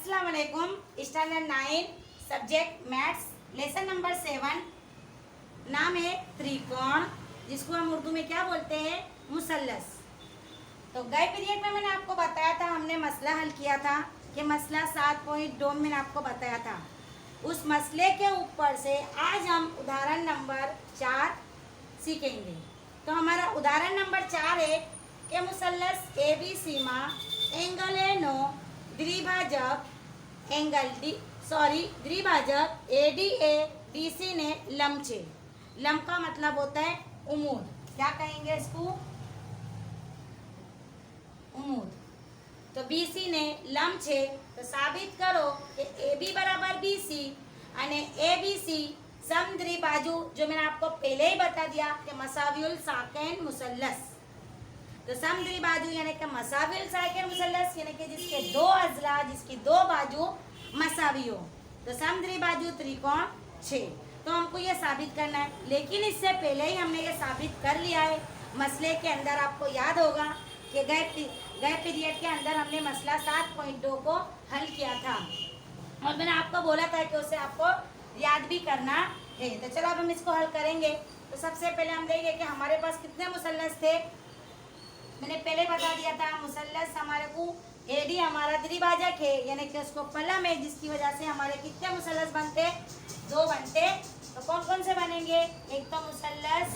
अस्सलाम वालेकुम। Standard 9 subject maths lesson number 7। नाम है त्रिकोण, जिसको हम उर्दू में क्या बोलते हैं, मुसल्लस। तो गए पीरियड में मैंने आपको बताया था, हमने मसला हल किया था कि मसला 7.2 मैंने आपको बताया था। उस मसले के ऊपर से आज हम उदाहरण नंबर 4 सीखेंगे। तो हमारा उदाहरण नंबर 4 है कि मुसल्लस ABC में एंगल है 9, द्विभाजक ADA DC ने लंब छे। लंब का मतलब होता है उमूद। क्या कहेंगे इसको? उमूद। तो BC ने लंब छे, तो साबित करो कि AB बराबर BC અને ABC समद्विबाजु, जो मैंने आपको पहले ही बता दिया कि मसावियुल साकिन मुसल्लस। तो समद्विबाजु यानी कि मसावियुल साकिन मुसल्लस यानी कि जिसके दो अजला, जिसकी दो बाजू मसावी हो, तो समद्विबाजु त्रिकोण छे। तो हमको ये साबित करना है, लेकिन इससे पहले ही हमने ये साबित कर लिया है मसले के अंदर। आपको याद होगा कि गए पीरियड के अंदर हमने मसला 7.2 को हल किया था और मैंने आपको बोला था कि उसे आपको याद भी करना है। तो चलो अब हम इसको हल करेंगे। तो सबसे पहले हम देखेंगे कि हमारे पास कितने मुसल्लस थे। मैंने पहले बता दिया था, मुसल्लस हमारे को AD हमारा द्विभाजक है, यानी कि उसको पलम है, जिसकी वजह से हमारे कितने मुसल्लस बनते? 2 बनते। तो कौन कौन से बनेंगे? एक तो मुसल्लस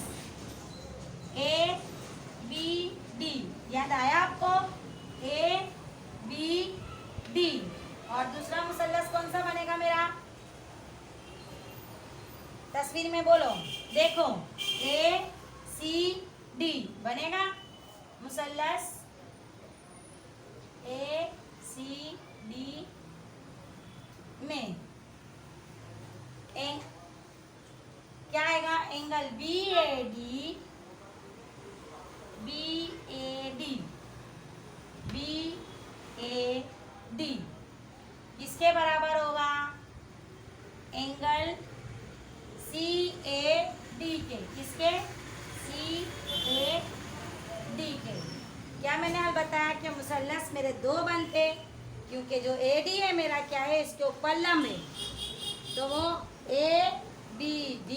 ABD, याद आया आपको? ABD। और दूसरा मुसल्लस कौन सा बनेगा मेरा? तस्वीर में बोलो, देखो, ACD बनेगा मुसल्लस ACD में क्या आएगा? एंगल BAD किसके बराबर होगा? एंगल CAD के। किसके? CAD के। क्या मैंने हल बताया कि मुसल्लस मेरे 2 बनते, क्योंकि जो AD है मेरा क्या है, इसके ऊपर लंब है, तो वो ABD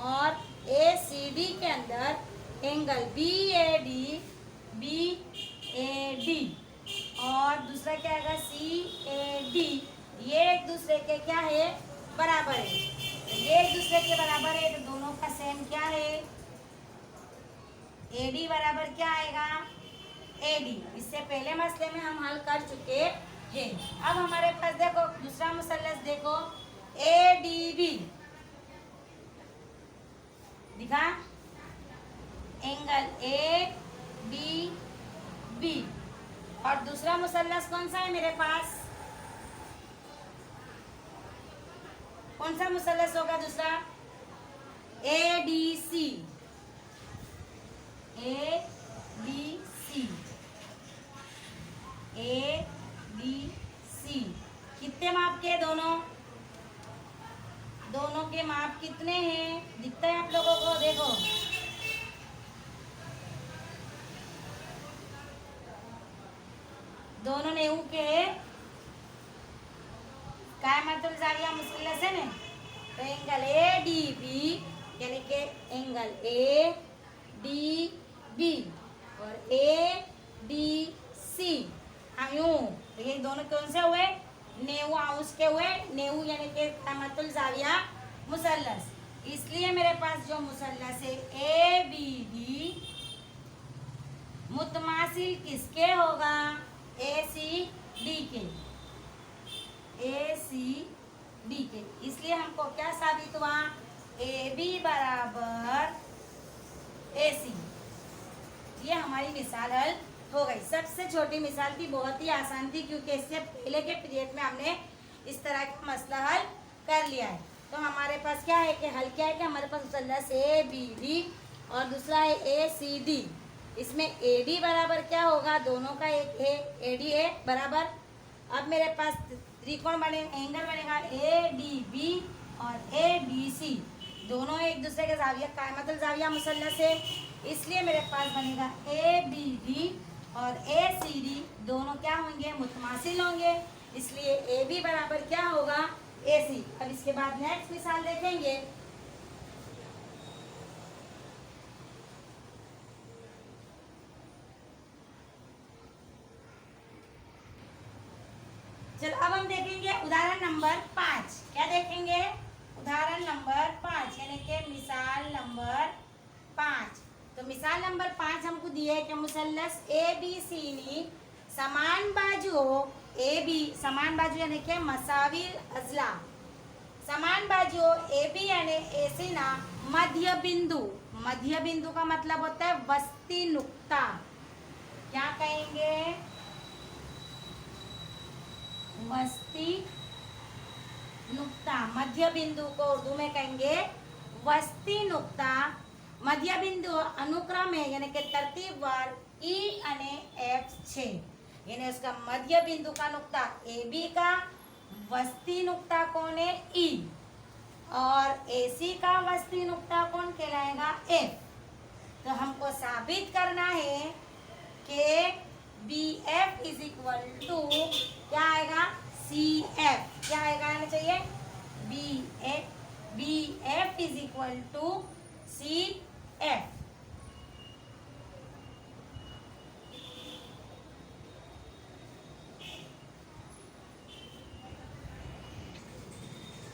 और ACD के अंदर एंगल BAD और दूसरा क्या आएगा? CAD। ये एक दूसरे के क्या है? बराबर है। तो ये एक दूसरे के बराबर है, तो दोनों का सेम क्या है? AD बराबर क्या आएगा? AD। इससे पहले मसले में हम हल कर चुके हैं। अब हमारे पास देखो दूसरा मुसल्लस, देखो ADB दिखा, एंगल ADB। और दूसरा मुसल्लस कौन सा है मेरे पास? कौन सा मुसल्लस होगा दूसरा? ADC। कितने माप के? दोनों के माप कितने हैं? दिखता है आप लोगों को? देखो, दोनों नेऊ के काय मतलब जाविया मुसल्लस है ना। तो एंगल ADB यानी कि एंगल ADB और ADC आयु, तो ये दोनों कौन से हुए? नेऊ आउस के हुए। नेऊ यानी कि तमतुल जाविया मुसल्लस। इसलिए मेरे पास जो मुसल्लस है ABD मुतमासिल किसके होगा? ACD के। इसलिए हमको क्या साबित हुआ? AB बराबर AC। ये हमारी मिसाल हल हो गई। सबसे छोटी मिसाल थी, बहुत ही आसान थी, क्योंकि इससे पहले के पीरियड में हमने इस तरह का मसला हल कर लिया है। तो हमारे पास क्या है कि हल क्या है कि हमारे पास मुसल्लस ABD और दूसरा है ACD। इसमें AD बराबर क्या होगा? दोनों का एक है, AD है बराबर। अब मेरे पास त्रिकोण बने, एंगल बनेगा ADB और ADC। दोनों एक दूसरे के जाविया कायमतुल जाविया मुसल्लस है, इसलिए मेरे पास बनेगा ABD और ACD दोनों क्या होंगे? मुतमासिल होंगे। इसलिए ए बी बराबर क्या होगा, ए सी। अब इसके बाद नेक्स्ट मिसाल देखेंगे। चलो अब हम देखेंगे उदाहरण नंबर 5। क्या देखेंगे, उदाहरण नंबर 5 यानी कि मिसाल नंबर 5। तो मिसाल नंबर 5 हमको दिया है कि मुसल्लस ए बी सी नी समान बाजुओं ए बी, समान बाजू यानी कि मसावी अजला, समान बाजुओं ए बी यानी ए सी ना मध्य बिंदु, मध्य बिंदु का मतलब होता है वस्ती नुक्ता। क्या कहेंगे, वस्ती नुक्ता। मध्य बिंदु को उर्दू में कहेंगे वस्ती नुक्ता। मध्य बिंदु अनुक्रम है यानी कि तरतीबवार ई અને एफ छे, यानी उसका मध्य बिंदु का नुक्ता ए बी का, वस्ती नुक्ता कौन है, ई, और ए सी का वस्ती नुक्ता कौन कहलाएगा, एफ। तो हमको साबित करना है कि B F is equal to क्या आएगा, सी एफ। क्या आएगा, आना चाहिए B F is equal to C F.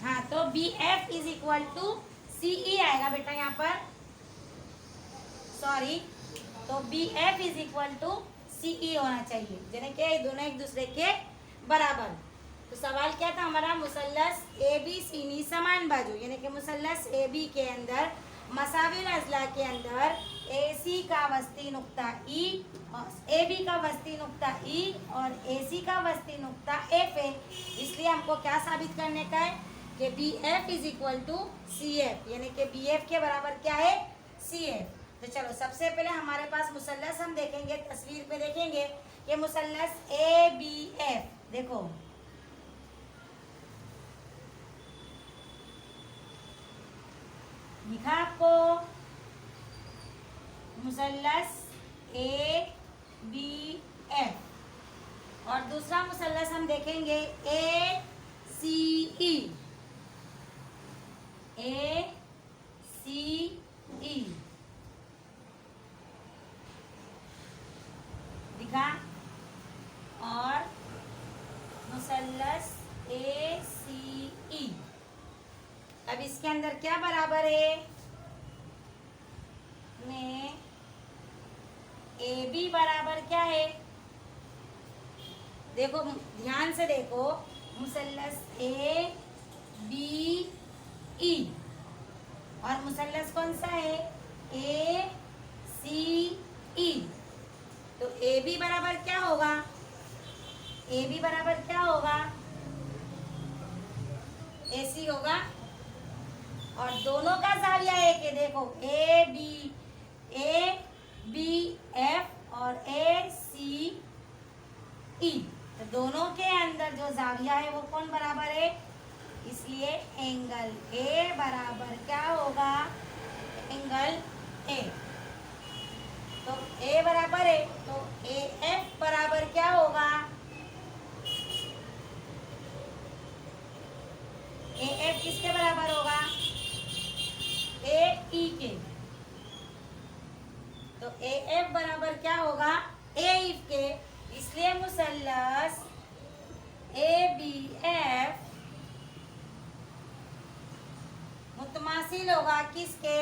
हाँ, तो B F is equal to C E आएगा बेटा यहाँ पर, सॉरी। तो B F is equal to C E होना चाहिए, यानी कि दोनों एक दूसरे के बराबर। तो सवाल क्या था हमारा, मुसल्लस ए बी सी नी समान बाजू, यानी कि मुसल्लस ए बी के अंदर मसाविल अजला के अंदर ए सी का वस्ती नुक्ता ई, ए बी का वस्ती नुक्ता ई और ए सी का वस्ती नुक्ता एफ है। इसलिए हमको क्या साबित करने का है कि B F is equal to C F, यानी कि बी एफ के बराबर क्या है, सी एफ। तो चलो सबसे पहले हमारे पास मुसल्लस हम देखेंगे, तस्वीर पे देखेंगे कि मुसल्लस ए बी एफ, देखो लिखा आपको, मुसल्लस ए बी एफ। और दूसरा मुसल्लस हम देखेंगे ए सी ई, ए सी ई दिखा, और मुसल्लस ए सी ई। अब इसके अंदर क्या बराबर है, में ए बी बराबर क्या है, देखो ध्यान से देखो, मुसल्लस ए बी ई और मुसल्लस कौन सा है, ए सी ई। तो ए बी बराबर क्या होगा, ए बी बराबर क्या होगा, ए सी होगा। और दोनों का जाविया एक है, देखो ए बी एफ और ए सी ई। तो दोनों के अंदर जो जाविया है वो कौन बराबर है, इसलिए एंगल ए बराबर क्या होगा, एंगल ए। तो ए बराबर है, तो ए एफ बराबर क्या होगा, ए एफ किसके बराबर होगा, ए ई के। तो ए एफ बराबर क्या होगा, ए इफ के। इसलिए मुसल्लस ए बी एफ मुतमासिल होगा किसके,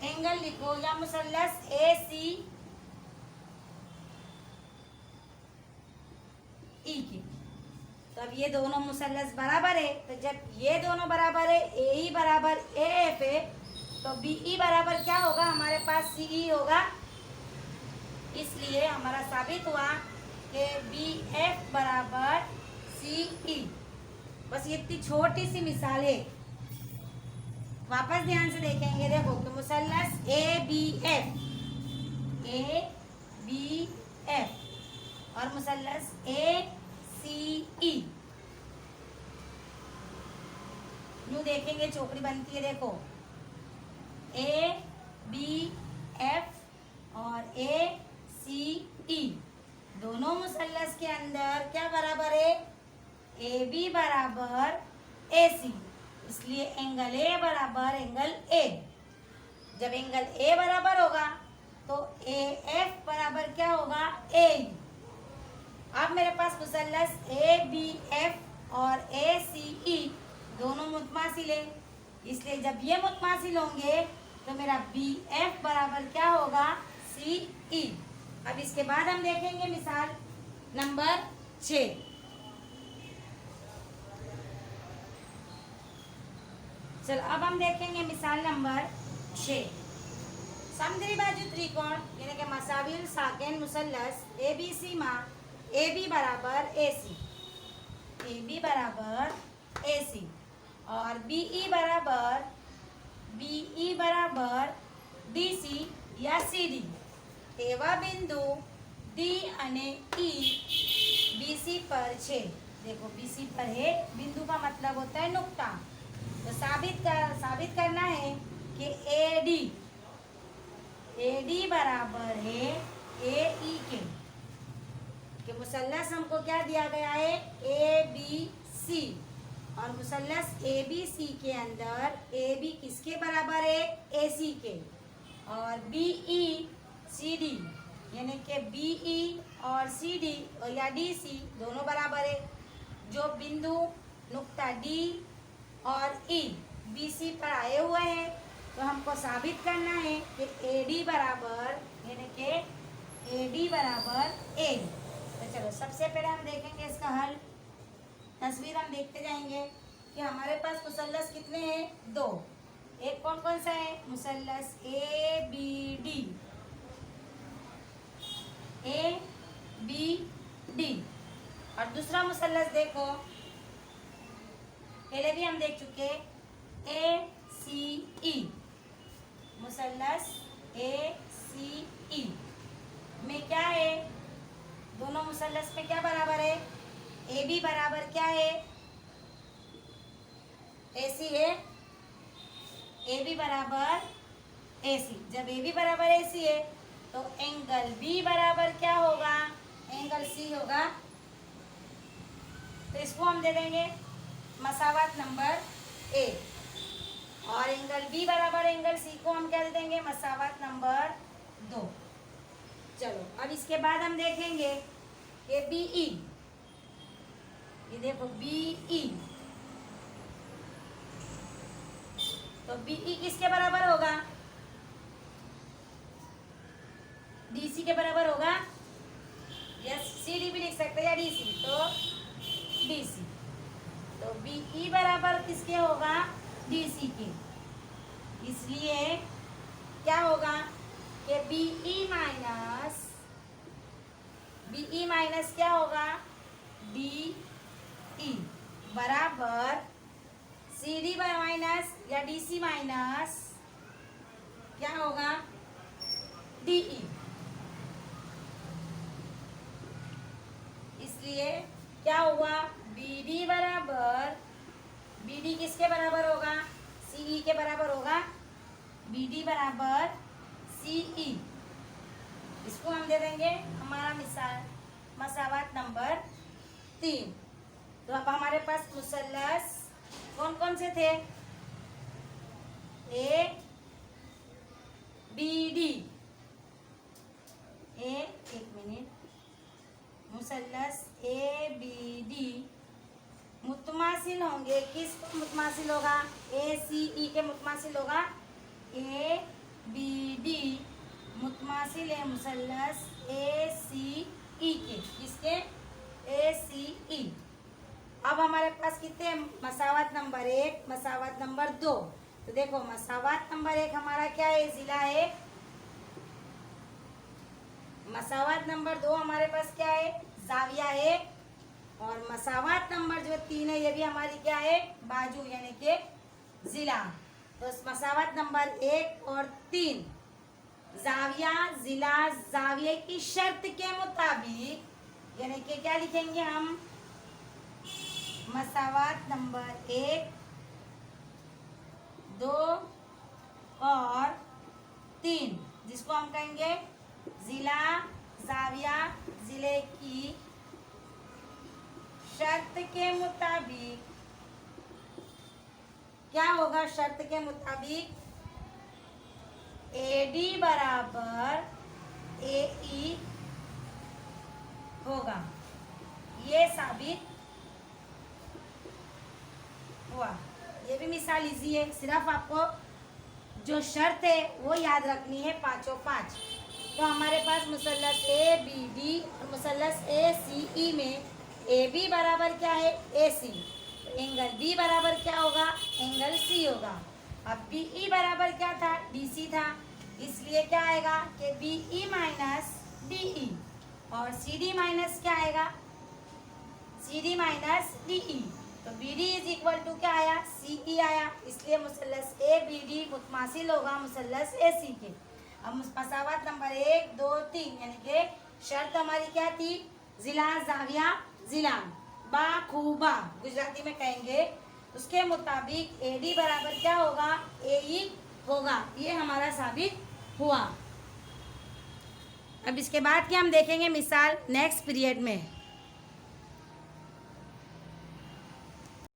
एंगल लिखो, या मुसल्लस ए सी ई के। तो अब ये दोनों मुसल्लस बराबर है, तो जब ये दोनों बराबर है, ए ई बराबर ए एफ है, तो बी ई बराबर क्या होगा, हमारे पास सी ई होगा। इसलिए हमारा साबित हुआ कि बी एफ बराबर सी ई। बस ये इतनी छोटी सी मिसाल है, वापस ध्यान से देखेंगे। देखो कि मुसल्लस ए बी एफ और मुसल्लस ए सी ई, यूं देखेंगे चौकड़ी बनती है, देखो ए बी एफ और ए सी ई दोनों मुसल्लस अंदर क्या बराबर है, ए बी बराबर ए सी, इसलिए एंगल ए बराबर एंगल ए। जब एंगल ए बराबर होगा तो ए एफ बराबर क्या होगा, ए। अब मेरे पास मुसल्लस ए बी एफ और ए सी ई दोनों मुतमासिल है, इसलिए जब ये मुतमासिल होंगे तो मेरा बी एफ बराबर क्या होगा, सी ई। अब इसके बाद हम देखेंगे मिसाल नंबर 6। चलो अब हम देखेंगे मिसाल नंबर 6। समद्विबाजु त्रिकोण यानी कि मसाविल साकिन मुसल्लस ए बी सी मा ए बी बराबर ए सी, ए बी बराबर ए सी और बी ई बराबर डी सी या सी डी। एवा बिंदु डी અને ई बी सी पर छे। देखो बी सी पर है, बिंदु का मतलब होता है नुक्ता। तो साबित करना है कि ए डी बराबर है ए ई के। कि मुसल्लस हमको क्या दिया गया है, ए बी सी, और मुसल्लस ए बी सी के अंदर ए बी किसके बराबर है, ए सी के, और बी ई सी डी यानी कि बी ई और सी डी या डी सी दोनों बराबर है। जो बिंदु नुक्ता डी और ई बी सी पर आए हुए हैं तो हमको साबित करना है कि ए डी बराबर यानी कि ए डी बराबर ए। तो चलो सबसे पहले हम देखेंगे इसका हल। तस्वीर हम देखते जाएंगे कि हमारे पास मुसल्लस कितने हैं, 2। एक कौन कौन सा है, मुसल्लस A B D, A B D. और दूसरा मुसल्लस देखो, पहले भी हम देख चुके, ए सी ई, मुसल्लस ए सी ई में क्या है, दोनों मुसल्लस में क्या बराबर है, ए बी बराबर क्या है, ए सी है, ए बी बराबर ए सी। जब ए बी बराबर ए सी है तो एंगल बी बराबर क्या होगा, एंगल सी होगा। तो इसको हम दे देंगे मसावत नंबर 1 और एंगल बी बराबर एंगल सी को हम क्या दे देंगे, मसावत नंबर 2। चलो अब इसके बाद हम देखेंगे कि बी ई, ये देखो बी ई, तो बी ई किसके बराबर होगा, डी सी के बराबर होगा, या सी डी भी लिख सकते हैं या डी सी, तो डी सी। तो बी ई बराबर किसके होगा, डी सी के। इसलिए क्या होगा कि बी ई माइनस क्या होगा, डी ई बराबर सी डी माइनस या डी सी माइनस क्या होगा, डी ई। इसलिए क्या हुआ, बी डी बराबर, बी डी किसके बराबर होगा, सी ई के बराबर होगा, बी डी बराबर सी ई। इसको हम दे देंगे हमारा मिसाल मसावत नंबर 3। तो अब हमारे पास मुसल्लस कौन कौन से थे, ए बी डी, एक मिनट, मुसल्लस ए बी डी मुतमासिल होंगे, किस मुतमासिल होगा, ए सी ई के मुतमासिल होगा, ए बी डी मुतमासिल है मुसल्लस ए सी ई के, किसके, ए सी ई। अब हमारे पास कितने, मसावत नंबर 1, मसावत नंबर 2। तो देखो मसावत नंबर 1 हमारा क्या है, जिला है, मसावत नंबर 2 हमारे पास क्या है, जाविया है, और मसावत नंबर जो 3 है ये भी हमारी क्या है, बाजू यानी कि जिला। तो मसावत नंबर 1 और 3 जाविया जिला जाविये की शर्त के मुताबिक यानी कि क्या लिखेंगे हम, मसावत नंबर 1, 2 और 3, जिसको हम कहेंगे जिला जाविया जिले की शर्त के मुताबिक क्या होगा? शर्त के मुताबिक AD बराबर AE होगा, ये साबित हुआ। ये भी मिसाल इजी है, सिर्फ आपको जो शर्त है वो याद रखनी है, पांचों पांच। तो हमारे पास मुसल्लस ABD और मुसल्लस ACE में AB बराबर क्या है? AC। तो एंगल B बराबर क्या होगा? एंगल C होगा। अब BE बराबर क्या था? DC था, इसलिए क्या आएगा कि BE माइनस DE, और CD माइनस क्या आएगा? CD minus DE। तो BD इज इक्वल टू क्या आया? CE आया, इसलिए मुसल्लस ABD मुतमासिल होगा मुसल्लस AC के। अब मसावत नंबर 1, 2, 3, यानी कि शर्त हमारी क्या थी? जिला जाविया जिलान बा खूबा गुजराती में कहेंगे, उसके मुताबिक AD बराबर क्या होगा? AE होगा। ये हमारा साबित हुआ। अब इसके बाद क्या हम देखेंगे मिसाल नेक्स्ट पीरियड में।